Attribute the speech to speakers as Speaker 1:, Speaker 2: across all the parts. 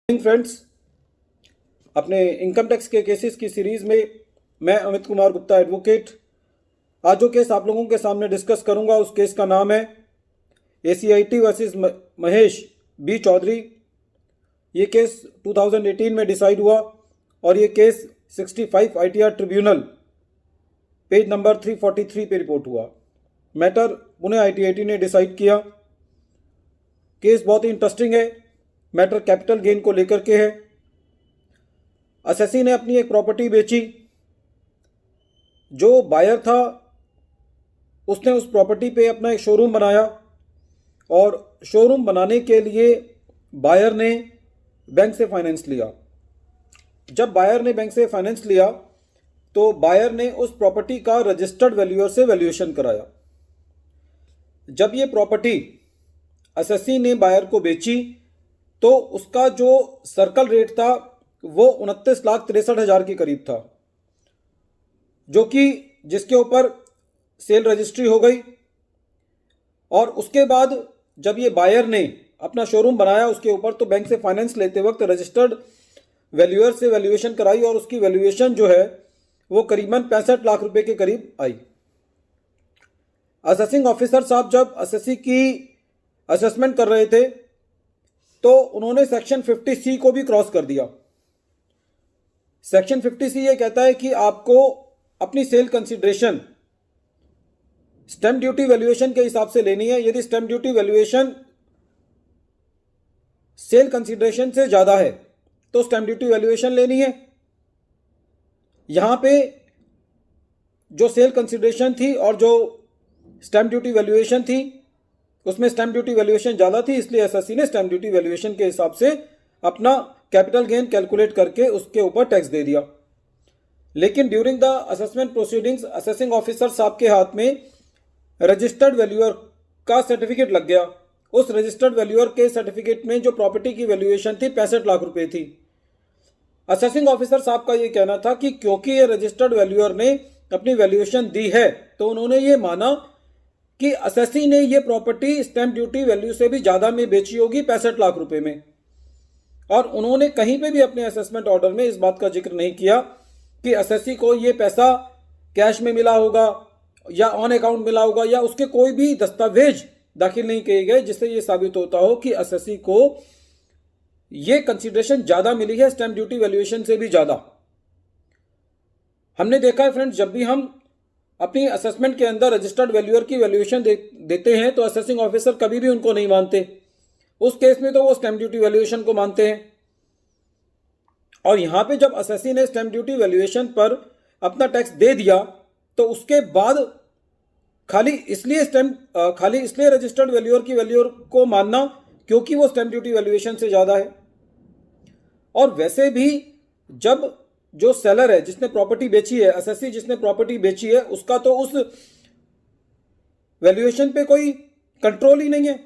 Speaker 1: Friends, अपने income tax के cases की सीरीज में मैं अमित कुमार गुप्ता एडवोकेट आज जो केस आप लोगों के सामने डिस्कस करूंगा उस केस का नाम है ACIT versus Mahesh B Chaudhary. ये केस 2018 में डिसाइड हुआ और ये case 65 ITR tribunal page number 343 पे रिपोर्ट हुआ। मैटर पुणे ITAT ने डिसाइड किया। केस बहुत ही इंटरेस्टिंग है। मैटर कैपिटल गेन को लेकर के है। असेसी ने अपनी एक प्रॉपर्टी बेची। जो बायर था उसने उस प्रॉपर्टी पे अपना एक शोरूम बनाया और शोरूम बनाने के लिए बायर ने बैंक से फाइनेंस लिया। जब बायर ने बैंक से फाइनेंस लिया तो बायर ने उस प्रॉपर्टी का रजिस्टर्ड वैल्यूअर से वैल्यूएशन कराया। जब ये प्रॉपर्टी असेसी ने बायर को बेची तो उसका जो सर्कल रेट था वो 29,63,000 के करीब था, जो कि जिसके ऊपर सेल रजिस्ट्री हो गई। और उसके बाद जब ये बायर ने अपना शोरूम बनाया उसके ऊपर तो बैंक से फाइनेंस लेते वक्त रजिस्टर्ड वैल्यूअर से वैल्यूएशन कराई और उसकी वैल्यूएशन जो है वो करीबन 65 लाख रुपए के करीब आई। असेसिंग ऑफिसर साहब जब असेसी की असेसमेंट कर रहे थे तो उन्होंने सेक्शन 50C को भी क्रॉस कर दिया। सेक्शन 50C ये कहता है कि आपको अपनी sale consideration stamp duty valuation के हिसाब से लेनी है। यदि stamp duty valuation sale consideration से ज्यादा है तो स्टैंप ड्यूटी वैल्यूएशन लेनी है। यहां पे जो सेल कंसिडरेशन थी और जो स्टैंप ड्यूटी वैल्यूएशन थी उसमें स्टैंप ड्यूटी वैल्यूएशन ज़्यादा थी, इसलिए एसएससी ने स्टैंप ड्यूटी वैल्यूएशन के हिसाब से अपना कैपिटल गेन कैलकुलेट करके उसके ऊपर टैक्स दे दिया। लेकिन during the assessment proceedings assessing officer साहब के हाथ में रजिस्टर्ड वैल्यूअर का सर्टिफिकेट लग गया। उस रजिस्टर्ड वैल्यूअर के सर्टिफिकेट में जो प्रॉपर्टी की वैल्यूएशन थी 65 लाख रुपए थी। असेसिंग ऑफिसर साहब का ये कहना था कि क्योंकि ये रजिस्टर्ड वैल्यूअर ने अपनी वैल्यूएशन दी है तो उन्होंने ये माना कि असेसी ने ये प्रॉपर्टी स्टैंप ड्यूटी वैल्यू से भी ज्यादा में बेची होगी 65 लाख रुपए में। और उन्होंने कहीं पे भी अपने असेसमेंट ऑर्डर में इस बात का जिक्र नहीं किया कि असेसी को ये पैसा कैश में मिला होगा या ऑन अकाउंट मिला होगा या उसके कोई भी दस्तावेज दाखिल नहीं किए गए जिससे ये साबित होता हो कि असेसी को ये कंसिडरेशन ज्यादा मिली है स्टैंप ड्यूटी वैल्यूएशन से भी ज्यादा। हमने देखा है फ्रेंड्स, जब भी हम अपनी असेसमेंट के अंदर रजिस्टर्ड वैल्यूअर की वैल्यूएशन देते हैं तो असेसिंग ऑफिसर कभी भी उनको नहीं मानते। उस केस में तो वो स्टैंप ड्यूटी वैल्यूएशन को मानते हैं। और यहां पे जब असेसी ने स्टैंप ड्यूटी वैल्यूएशन पर अपना टैक्स दे दिया तो उसके बाद खाली इसलिए रजिस्टर्ड वैल्यूअर की वैल्यूअर को मानना क्योंकि वो स्टैंप ड्यूटी वैल्यूएशन से ज्यादा है। और वैसे भी जब जो सेलर है जिसने प्रॉपर्टी बेची है, असेसी जिसने प्रॉपर्टी बेची है, उसका तो उस वैल्यूएशन पे कोई कंट्रोल ही नहीं है।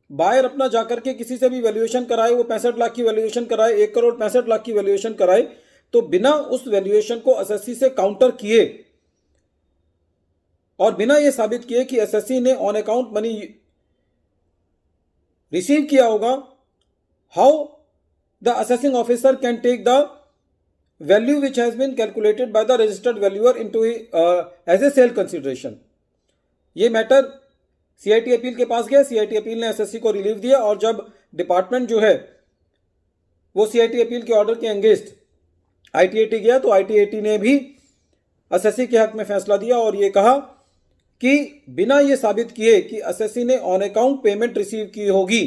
Speaker 1: बायर अपना जाकर के किसी से भी वैल्यूएशन कराए, वो 65 लाख की वैल्यूएशन कराए, 1,65,00,000 की वैल्यूएशन कराए, तो बिना उस वैल्यूएशन को असेसी से काउंटर किए और बिना ये साबित किए कि असेसी ने ऑन अकाउंट मनी रिसीव किया होगा, how the assessing officer can take the value which has been calculated by the registered valuer into as a sale consideration। ये मैटर CIT अपील के पास गया। CIT अपील ने SSC को relief दिया और जब डिपार्टमेंट जो है वो CIT अपील के ऑर्डर के अगेंस्ट ITAT गया तो ITAT ने भी एसएससी के हक में फैसला दिया और ये कहा कि बिना ये साबित किए कि एसएससी ने ऑन अकाउंट पेमेंट रिसीव की होगी,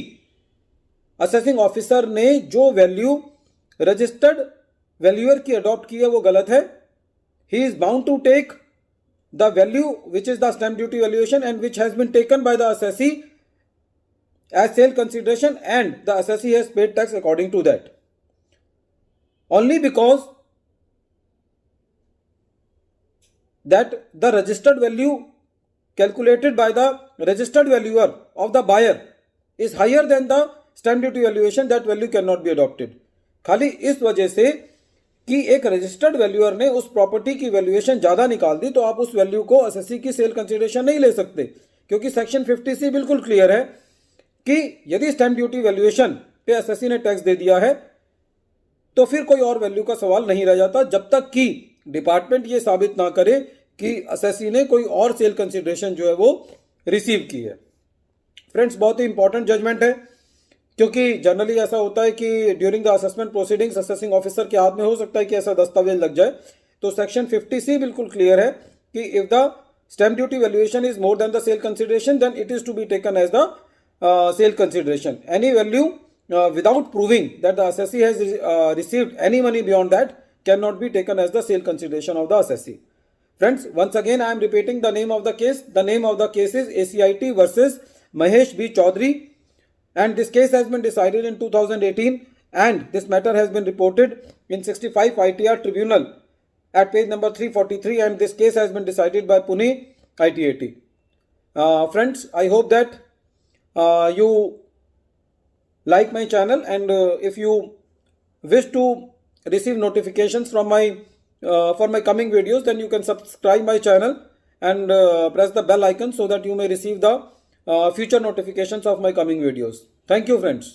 Speaker 1: असेसिंग ऑफिसर ने जो वैल्यू रजिस्टर्ड वैल्यूअर की अडॉप्ट की है वो गलत है। He is bound to take the value which is the stamp duty valuation and which has been taken by the assessee as sale consideration and the assessee has paid tax according to that only because that the registered value calculated by the registered valuer of the buyer is higher than the stamp duty valuation, that value cannot be adopted। खाली इस वजह से कि एक registered valuer ने उस property की valuation ज्यादा निकाल दी तो आप उस वैल्यू को असेसी की सेल कंसिडरेशन नहीं ले सकते, क्योंकि सेक्शन 50C बिल्कुल क्लियर है कि यदि स्टैंप ड्यूटी वैल्यूएशन पे एसएससी ने टैक्स दे दिया है तो फिर कोई और वैल्यू का सवाल नहीं रह जाता, जब तक कि डिपार्टमेंट ये साबित ना करे कि असेसी ने कोई और सेल कंसिडरेशन जो है वो रिसीव की है। फ्रेंड्स, बहुत ही इंपॉर्टेंट जजमेंट है, क्योंकि जनरली ऐसा होता है कि during the assessment proceedings assessing officer के हाथ में हो सकता है कि ऐसा दस्तावेज लग जाए। तो सेक्शन 50C बिल्कुल क्लियर है कि if the stamp duty valuation is more than the sale consideration then it is to be taken as the sale consideration. Any value without proving that the assessee has received any money beyond that cannot be taken as the sale consideration of the assessee. Friends, once again I am repeating the name of the case. The name of the case is ACIT versus Mahesh B. Chaudhary, and this case has been decided in 2018, and this matter has been reported in 65 ITR Tribunal at page number 343, and this case has been decided by Pune ITAT. Friends, I hope that you like my channel, and if you wish to receive notifications from my for my coming videos, then you can subscribe my channel and press the bell icon so that you may receive the future notifications of my coming videos. Thank you, friends.